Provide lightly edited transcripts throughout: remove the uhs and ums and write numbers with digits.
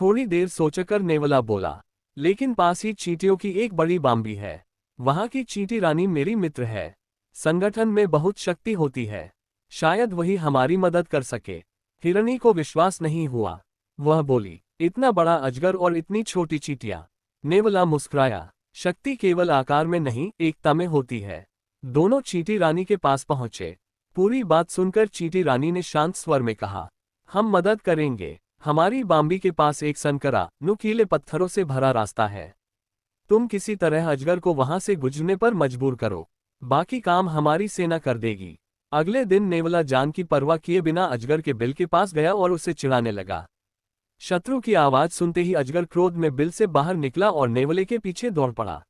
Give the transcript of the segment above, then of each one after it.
थोड़ी देर सोचकर नेवला बोला, लेकिन पास ही चींटियों की एक बड़ी बाम्बी है। वहां की चींटी रानी मेरी मित्र है। संगठन में बहुत शक्ति होती है। शायद वही हमारी मदद कर सके। हिरनी को विश्वास नहीं हुआ। वह बोली, इतना बड़ा अजगर और इतनी छोटी चींटियां। नेवला मुस्कुराया, शक्ति केवल आकार में नहीं, एकता में होती है। दोनों चींटी रानी के पास पहुंचे। पूरी बात सुनकर चींटी रानी ने शांत स्वर में कहा, हम मदद करेंगे। हमारी बाम्बी के पास एक संकरा, नुकीले पत्थरों से भरा रास्ता है। तुम किसी तरह अजगर को वहां से गुजरने पर मजबूर करो। बाकी काम हमारी सेना कर देगी। अगले दिन नेवला जान की परवाह किए बिना अजगर के बिल के पास गया और उसे चिढ़ाने लगा। शत्रु की आवाज सुनते ही अजगर क्रोध में बिल से बाहर निकला और नेवले के पीछे दौड़ पड़ा।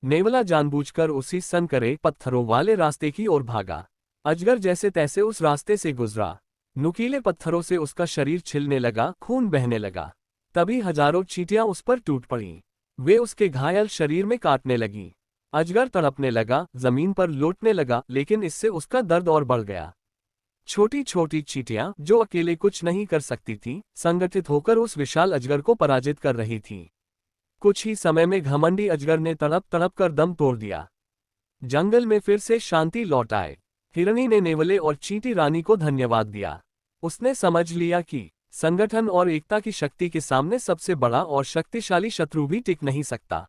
नेवला जानबूझकर उसी सनकरे पत्थरों वाले रास्ते की ओर भागा। अजगर जैसे तैसे उस रास्ते से गुजरा। नुकीले पत्थरों से उसका शरीर छिलने लगा, खून बहने लगा। तभी हजारों चींटियां उस पर टूट पड़ीं। वे उसके घायल शरीर में काटने लगीं। अजगर तड़पने लगा, जमीन पर लौटने लगा, लेकिन इससे उसका दर्द और बढ़ गया। छोटी छोटी चींटियां, जो अकेले कुछ नहीं कर सकती थीं, संगठित होकर उस विशाल अजगर को पराजित कर रही थीं। कुछ ही समय में घमंडी अजगर ने तड़प तड़प कर दम तोड़ दिया। जंगल में फिर से शांति लौट आए। हिरनी ने नेवले और चींटी रानी को धन्यवाद दिया। उसने समझ लिया कि संगठन और एकता की शक्ति के सामने सबसे बड़ा और शक्तिशाली शत्रु भी टिक नहीं सकता।